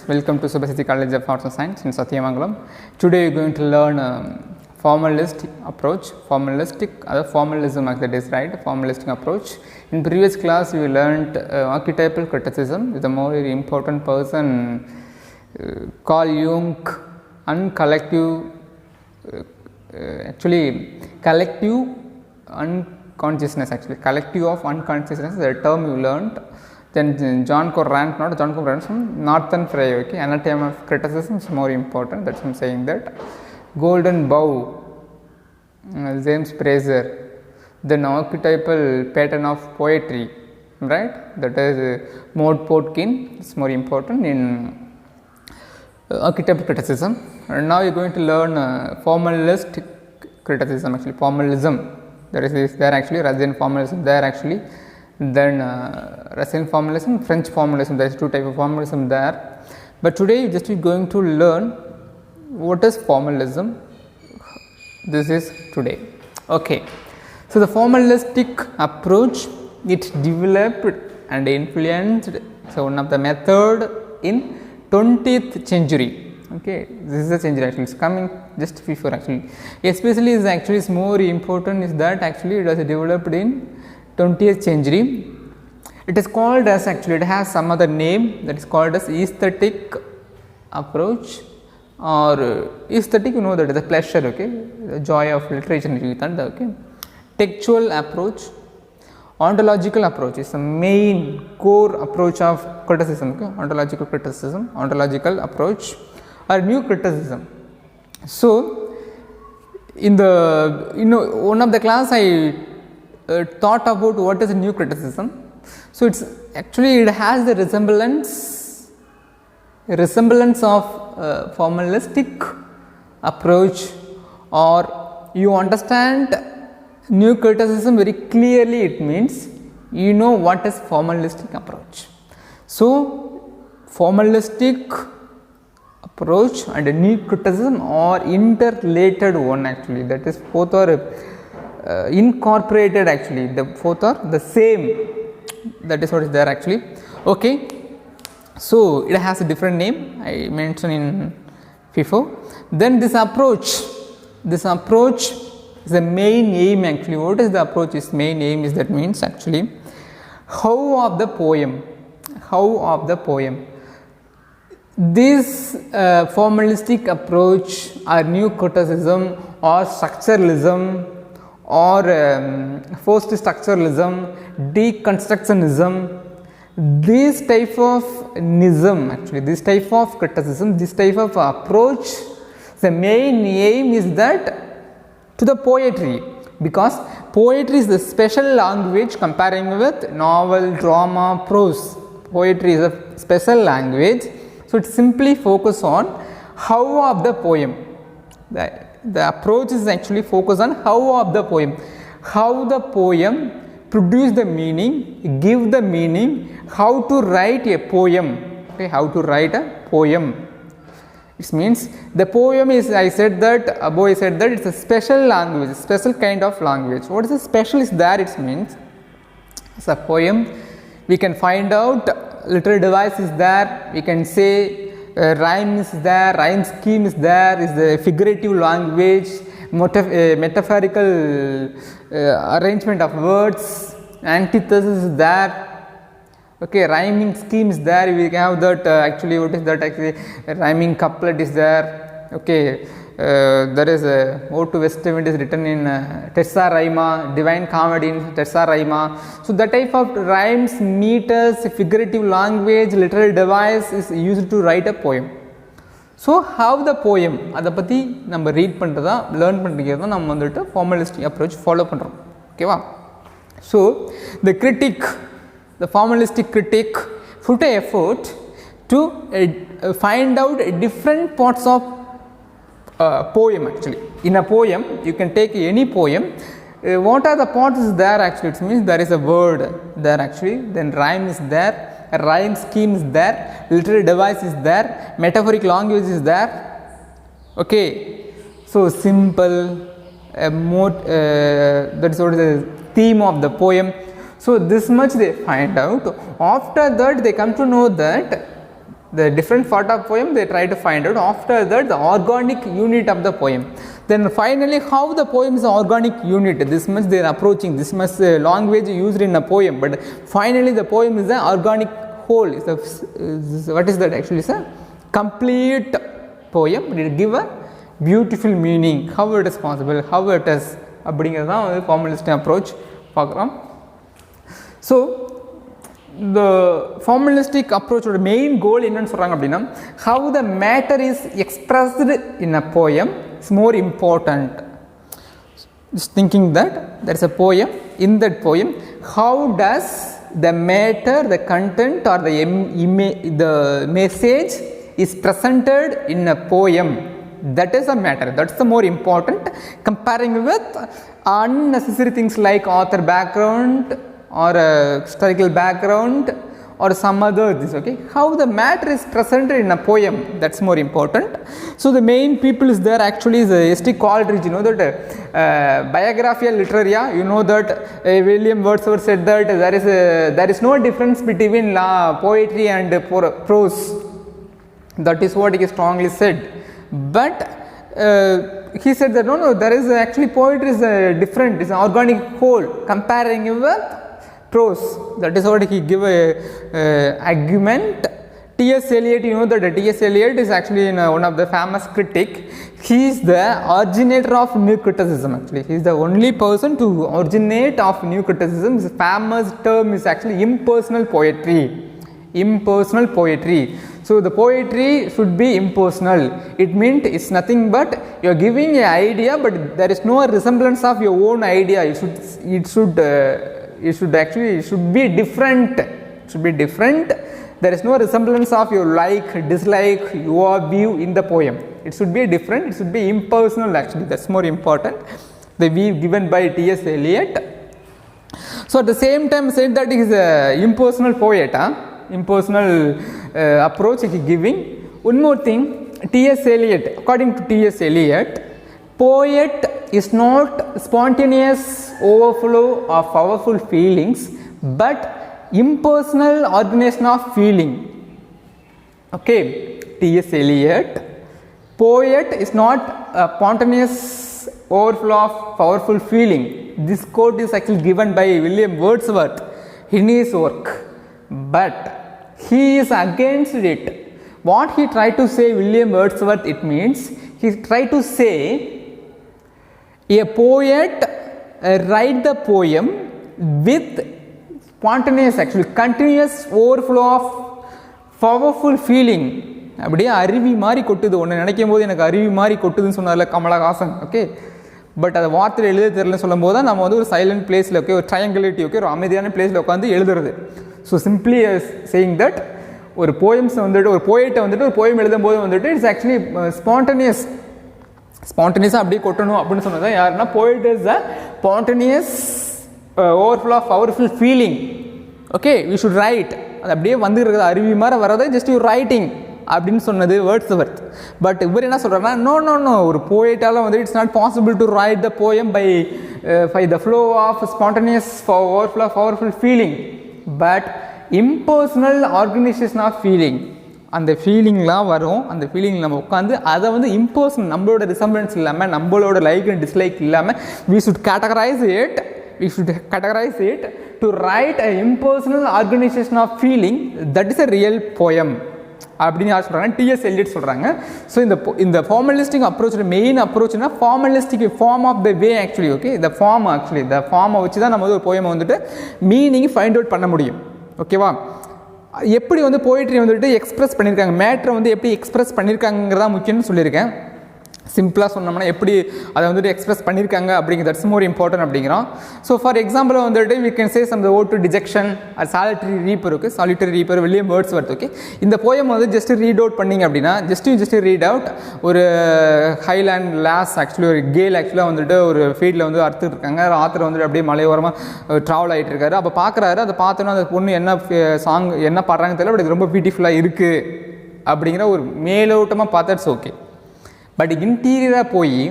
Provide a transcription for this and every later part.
welcome to Subhasiddhi College of Arts and Science in Satyamangalam. Today we are going to learn formalistic approach, formalism as that is right, formalistic approach. In previous class we learned archetypal criticism with a more important person Carl Jung and collective unconsciousness, collective of unconsciousness is a term you learned. Then John Courant from Northern Frey, anatomy of criticism is more important, that's why I am saying that. Golden Bough, James Frazer, then archetypal pattern of poetry, right, that is Maud Potkin, it's more important in archetypal criticism. And now you are going to learn formalistic criticism, formalism, there is there actually, Russian formalism there actually. Then Russian formalism, French formalism, there is two types of formalism there. But today you just going to learn what is formalism. This is today. Okay. So the formalistic approach, it developed and influenced. So one of the method in 20th century. Okay, this is the century actually. It's coming just before actually. Especially is actually is more important is that actually it was developed in 20th century. It is called as it has some other name that is called as aesthetic approach or aesthetic, you know, that is the pleasure, the joy of literature, okay. Textual approach, ontological approach is the main core approach of criticism, ontological criticism, ontological approach or new criticism. So in the one of the class I thought about what is new criticism. So it's actually it has the resemblance of formalistic approach, or you understand new criticism very clearly, it means you know what is formalistic approach. So formalistic approach and new criticism are interrelated one actually, that is both are incorporated actually, the both are the same, that is what is there actually. Okay, so it has a different name I mentioned in before. Then this approach is the main aim actually. What is the approach? Its main aim is that means actually how of the poem. This formalistic approach or new criticism or structuralism or forced structuralism, deconstructionism, this type of nism actually, this type of criticism, this type of approach, the main aim is that to the poetry, because poetry is the special language comparing with novel, drama, prose. Poetry is a special language, so it simply focus on how of the poem. The approach is actually focused on how of the poem, how the poem produce the meaning, give the meaning, how to write a poem, how to write a poem. It means the poem is, I said that it's a special language, special kind of language. What is the special is there, it means it's a poem, we can find out literal device is there, we can say rhyme is there, rhyme scheme is there, is the figurative language, metaphorical arrangement of words, antithesis is there, rhyming scheme is there, we have that actually what is that actually rhyming couplet is there, there is a Ode to West Wind is written in Terza Rima, Divine Comedy in Terza Rima. So that type of rhymes, meters, figurative language, literal device is used to write a poem. So how the poem, அதை பற்றி நம்ம read பண்ணுறதா learn பண்ணுறது தான் நம்ம வந்துட்டு formalistic approach follow பண்ணுறோம், ஓகேவா. So the formalistic critic put an effort to find out different parts of poem actually. In a poem, you can take any poem, what are the parts is there actually, it means there is a word there actually, then rhyme is there, a rhyme scheme is there, literary device is there, metaphoric language is there, so simple, that is what is the theme of the poem. So this much they find out. After that they come to know that the different part of poem they try to find out. After that, the organic unit of the poem. Then finally, how the poem is an organic unit, this much they are approaching, this much language used in a poem, but finally the poem is an organic whole. What is that actually? It's a complete poem. It give a beautiful meaning, how it is possible, how it is அப்படிங்கிறது தான் வந்து ஃபார்மலிஸ்டிக் approach பார்க்குறோம். So இந்த formalistic அப்ரோச்சோட main கோல் என்னன்னு சொல்கிறாங்க அப்படின்னா, how the matter is expressed in a poem is more important. Just thinking that there is a poem, in that poem how does the matter, the content or the message is presented in a poem, that is a matter, that's the more important, comparing with unnecessary things like author background or historical background or some other things. Okay, how the matter is presented in a poem, that's more important. So the main people is there actually is S.T. Coleridge. You know that Biographia Literaria, you know that William Wordsworth said that there is no difference between poetry and prose. That is what he strongly said. But he said that no, there is actually poetry is different, it's an organic whole, comparing with prose. That is what he give a argument. T.S. Eliot, you know that T.S. Eliot is actually one of the famous critic. He is the originator of new criticism. Actually, he is the only person to originate of new criticism. His famous term is actually impersonal poetry. Impersonal poetry. So the poetry should be impersonal. It means it's nothing but you are giving an idea, but there is no resemblance of your own idea. It should be different. It should be different. There is no resemblance of your like, dislike, your view in the poem. It should be different. It should be impersonal. Actually, that's more important. The view given by T.S. Eliot. So at the same time, said that he is an impersonal poet. Impersonal approach he giving. One more thing, T.S. Eliot, according to T.S. Eliot, poet is not spontaneous overflow of powerful feelings, but impersonal organization of feeling. Okay, T.S. Eliot, poet is not a spontaneous overflow of powerful feeling. This quote is actually given by William Wordsworth in his work, but he is against it. What he tried to say, William Wordsworth, it means he tried to say a poet write the poem with spontaneous, actually continuous overflow of powerful feeling. அப்படியே அருவி மாதிரி கொட்டுது, ஒன்று நினைக்கும் போது எனக்கு அருவி மாதிரி கொட்டுதுன்னு சொன்னார்ல கமலஹாசன். ஓகே, பட் அதை வார்த்தையில் எழுத தெரியலன்னு சொல்லும் போது தான் நம்ம வந்து ஒரு சைலண்ட் பிளேஸில், ஓகே, ஒரு ட்ரையாங்குலேட்டி, ஓகே, ஒரு அமைதியான பிளேஸில் உட்காந்து எழுதுறது. ஸோ சிம்பிளி சேயிங் தட் ஒரு போயம்ஸ் வந்துட்டு, ஒரு போயிட்டை வந்துட்டு ஒரு போயம் எழுதும் போது வந்துட்டு இட்ஸ் ஆக்சுவலி ஸ்பான்டனியஸாக அப்படியே கொட்டணும் அப்படின்னு சொன்னது யாருன்னா, poet is a spontaneous overflow of powerful feeling. Okay, we should write, அது அப்படியே வந்துருக்குது அருவி மாதிரி வர்றது ஜஸ்ட் யூ ரைட்டிங் அப்படின்னு சொன்னது வேர்ட்ஸ்வர்த். பட் இவர் என்ன சொல்கிறாருன்னா, நோ ஒரு போயிட்டால வந்து it's not possible to write the poem by the flow of spontaneous overflow of powerful feeling, but impersonal organisation of feeling. அந்த ஃபீலிங்லாம் வரும், அந்த ஃபீலிங் நம்ம உட்காந்து அதை வந்து இம்பர்சனல், நம்மளோட ரிசம்பிளன்ஸ் இல்லாமல், நம்மளோட லைக் அண்ட் டிஸ்லைக் இல்லாமல், we should categorize it to write a impersonal organization of feeling, that is a real poem அப்படின்னு யார் சொல்கிறாங்க, T.S. Eliot சொல்கிறாங்க. ஸோ இந்த ஃபார்மலிஸ்டிக் அப்ரோச்சோட மெயின் அப்ரோச்னா formalistic form of the way actually. Okay, இந்த ஃபார்மை வச்சு தான் நம்ம வந்து ஒரு போயமை வந்துட்டு மீனிங் ஃபைண்ட் அவுட் பண்ண முடியும். ஓகேவா, எப்படி வந்து போயிட்ரி வந்துட்டு எக்ஸ்பிரஸ் பண்ணியிருக்காங்க, மேட்ரை வந்து எப்படி எக்ஸ்பிரஸ் பண்ணியிருக்காங்கிறதா முக்கியம்னு சொல்லியிருக்கேன். சிம்பிளாக சொன்னோம்னா எப்படி அதை வந்துட்டு எக்ஸ்பிரஸ் பண்ணியிருக்காங்க அப்படிங்கிறது தட்ஸ் மோர் இம்பார்ட்டன்ட் அப்படிங்கிறோம். ஸோ ஃபார் எக்ஸாம்பிள் வந்துட்டு we can say some ode to dejection அது solitary reaper William Wordsworth. Okay, இந்த போயம் வந்து ஜஸ்ட் ரீட் அவுட் பண்ணிங்க அப்படின்னா, ஜஸ்ட் ரீட் அவுட் ஒரு ஹைலேண்ட் லாஸ் ஆக்சுவலி ஒரு கேல் ஆக்சுவலாக வந்துட்டு ஒரு ஃபீல்டில் வந்து அறுத்துட்டு இருக்காங்க. ஆத்தர் வந்துட்டு அப்படியே மலையோரமாக ட்ராவல் ஆகிட்டு இருக்காரு. அப்போ பார்க்குறாரு, அதை பார்த்தோன்னா அந்த பொண்ணு என்ன சாங் என்ன பாடுறாங்கன்னு தெரியல, பட் இது ரொம்ப பியூட்டிஃபுல்லாக இருக்குது அப்படிங்கிற ஒரு மேலோட்டமாக பார்த்தா இட்ஸ் ஓகே. பட் இன்டீரியராக போய்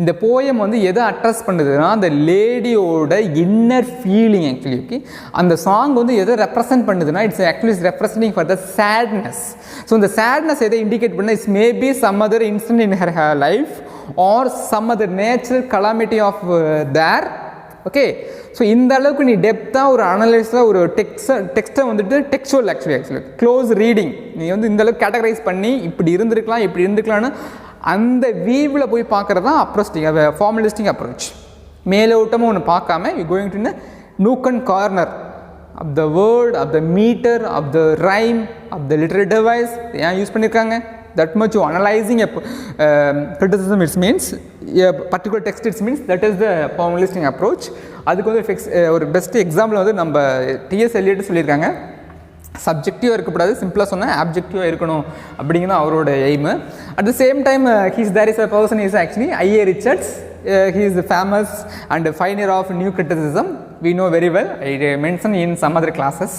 இந்த போயம் வந்து எதை அட்ரஸ் பண்ணுதுன்னா அந்த லேடியோட இன்னர் ஃபீலிங் ஆக்சுவலி. ஓகே, அந்த சாங் வந்து எதை ரெப்ரசென்ட் பண்ணுதுன்னா it's actually is representing for the sadness. So இந்த சேட்னஸ் எதை இண்டிகேட் பண்ண it's maybe some other incident in her life or some other natural calamity of there. Okay, so இந்த அளவுக்கு நீ டெப்த்தாக ஒரு அனலைஸாக ஒரு டெக்ஸ்ட்டை வந்துட்டு டெக்ஸ்டுவல் ஆக்சுவலி க்ளோஸ் ரீடிங் நீ வந்து இந்த அளவுக்கு கேட்டகரைஸ் பண்ணி இப்படி இருந்திருக்கலாம்னு அந்த வீவில் போய் பார்க்குறது தான் அப்ரோச்சிங் ஃபார்மலிஸ்டிக் அப்ரோச். மேலோட்டமாக ஒன்று பார்க்காம you going to nook and corner of the word, of the metre, of the rhyme, of the literary device ஏன் யூஸ் பண்ணியிருக்காங்க. That much you analyzing a criticism, it means a particular text, it means that is the formalistic approach. அதுக்கு வந்து ஒரு best example வந்து நம்ம DS Eliot சொல்லியிருக்காங்க. சப்ஜெக்டிவாக இருக்கக்கூடாது, சிம்பிளாக சொன்னால் ஆப்ஜெக்டிவாக இருக்கணும் அப்படிங்கிறது அவரோட aim. At the same time there is a person is actually I A Richards. He is famous and a pioneer of new criticism. We know very well. I mentioned in some other classes.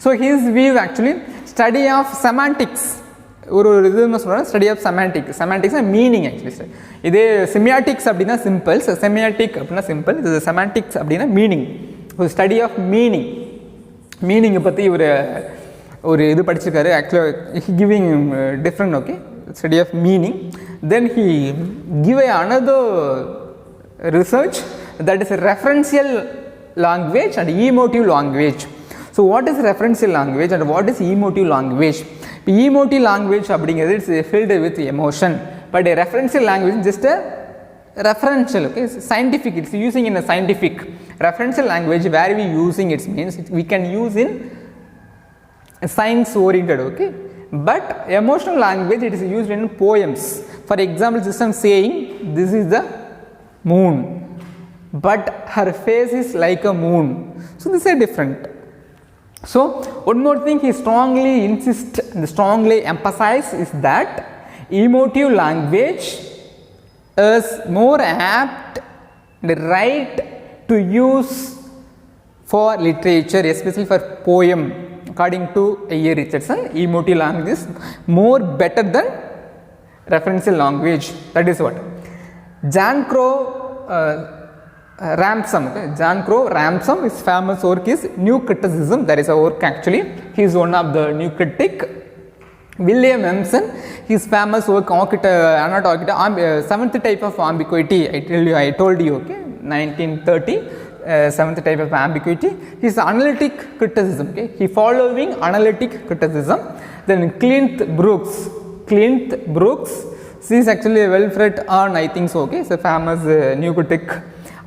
So his view actually study of semantics. ஒரு இதுன்னு சொல்கிறேன், study of semantics meaning actually. Sir இதே semiotics அப்படின்னா symbols, semiotic அப்படின்னா symbol, இது semantics அப்படின்னா meaning. ஒரு study of மீனிங்கை பற்றி ஒரு இது படிச்சிருக்காரு ஆக்சுவலாக giving different. Okay, study of meaning. Then he give another research that is referential language and emotive language. So what is referential language and what is emotive language? Emotive language அப்படிங்கிறது it's filled with emotion, but a referential language is just a referential. Okay, it's scientific, it's using in a scientific. Referential language where we using it means we can use in science oriented. Okay, but emotional language it is used in poems. For example, just I'm saying this is the moon, but her face is like a moon, so this is different. So one more thing he strongly insists and strongly emphasize is that emotive language is more apt and right to use for literature, especially for poem. According to A.A. Richardson, emotive language is more better than referential language. That is what Jan Crow Ramsam. Okay? Jan Crow Ramsam, his famous work is New Criticism. That is a work actually. He is one of the new critic. William Emerson, his famous work seventh type of ambiguity. I told you. Okay, 1930. Seventh type of ambiguity. His analytic criticism. Okay, he following analytic criticism. Then Clint Brooks. She is actually Wilfred Arn, I think so. Okay, it's a famous new critic.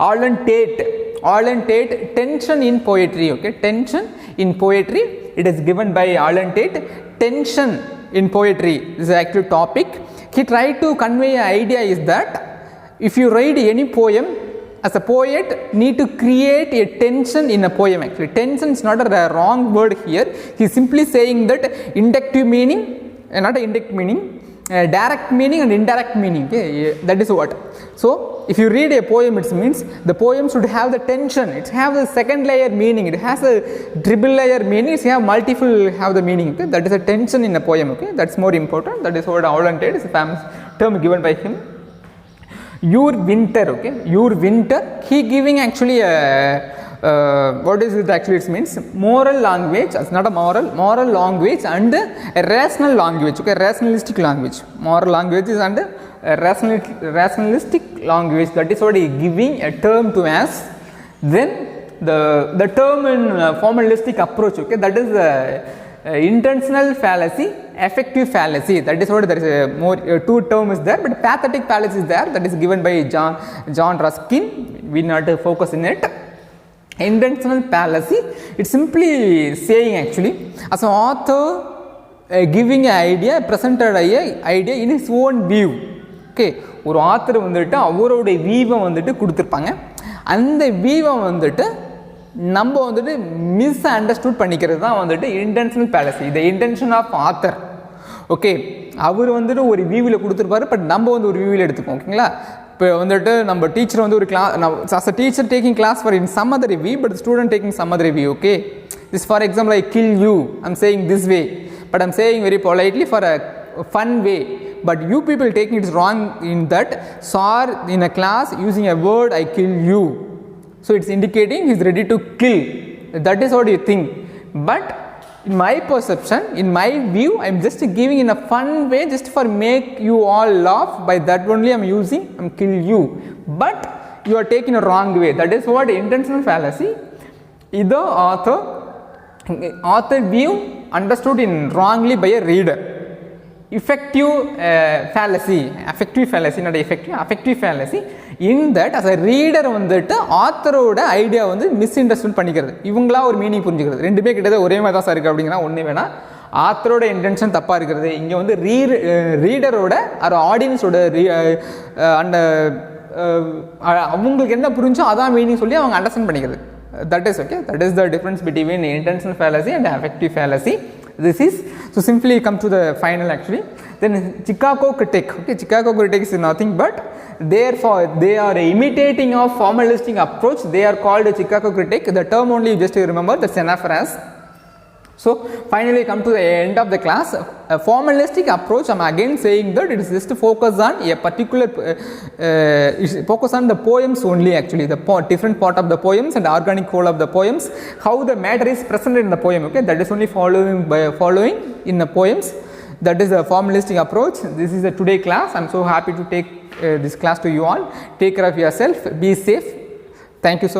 Alan Tate, tension in poetry. Okay, tension in poetry. It is given by Alan Tate. Tension in poetry is the actual topic. He tried to convey an idea is that if you write any poem, as a poet need to create a tension in a poem. Actually, tension is not a wrong word here. He is simply saying that inductive meaning, not indirect meaning, direct meaning and indirect meaning. Okay, that is what. So if you read a poem, it means the poem should have the tension, it have the second layer meaning, it has a triple layer meaning, it have multiple have the meaning. Okay, that is a tension in a poem. Okay, that's more important. That is what Alan Tate is a famous term given by him. Your Winter. Okay, Your Winter, he giving actually a what is it actually? It means moral language. It's not a moral language and a rational language. Okay, rationalistic language. Moral language is and rationalistic language. That is what he giving a term to us. Then the term in formalistic approach. Okay, that is intentional fallacy, affective fallacy. That is what there is a more two term is there, but pathetic fallacy is there. That is given by John Ruskin. We not focus in it. Intentional fallacy, it's simply saying actually as an author giving an idea, presented idea in his own view. Okay, ஒரு author வந்துட்டு அவருடைய வியூவை வந்துட்டு கொடுத்துருப்பாங்க. அந்த வியூவை வந்துட்டு நம்ம வந்துட்டு மிஸ் அண்டர்ஸ்டூட் பண்ணிக்கிறது தான் வந்துட்டு intentional fallacy, the intention of author. Okay, அவர் வந்துட்டு ஒரு வியூவில் கொடுத்துருப்பாரு, பட் நம்ம வந்து ஒரு வியூவில் எடுத்துக்கோம். ஓகேங்களா, இப்போ வந்துட்டு நம்ம டீச்சர் வந்து ஒரு class, as a teacher taking class for in some other way, but the student taking some other way. Okay, this for example, I kill you, I'm saying this way, but I'm saying very politely for a fun way. but you people taking it wrong in that Sar in a class using a word I kill you. So it's indicating he's ready to kill. That is what you think. But in my perception, in my view, I am just giving in a fun way just for make you all laugh. By that only I am using I am kill you. But you are taking a wrong way. That is what intentional fallacy. Either author view understood in wrongly by a reader. Effective fallacy, affective fallacy, not affective fallacy. In that as a reader வந்துட்டு ஆத்தரோட idea வந்து மிஸ்இண்டர்ஸ்டாண்ட் பண்ணிக்கிறது. இவங்களா ஒரு meaning புரிஞ்சுக்கிறது. ரெண்டுமே கிட்டத்தட்ட ஒரே மாதிரி தான் சார் இருக்குது அப்படிங்கிற ஒன்றே வேணாம். ஆத்தரோட இன்டென்ஷன் தப்பாக இருக்கிறது. இங்கே வந்து ரீடரோட ஒரு ஆடியன்ஸோட அந்த அவங்களுக்கு என்ன புரிஞ்சோ அதான் மீனிங் சொல்லி அவங்க அண்டர்ஸ்டாண்ட் பண்ணிக்கிறது. That is okay. That is the difference between intentional fallacy and affective fallacy. This is, so simply come to the final actually. Then Chicago critic. Okay, Chicago critic is nothing but therefore they are imitating of formalistic approach. They are called a Chicago critic. The term only you just remember the Xenophras. So finally come to the end of the class. A formalistic approach, I am again saying that it is just to focus on a particular focus on the poems only actually, the different part of the poems and the organic whole of the poems, how the matter is present in the poem. Okay, that is only following in the poems. That is a formalistic approach. This is the today class. I am so happy to take this class to you all. Take care of yourself. Be safe. Thank you so much.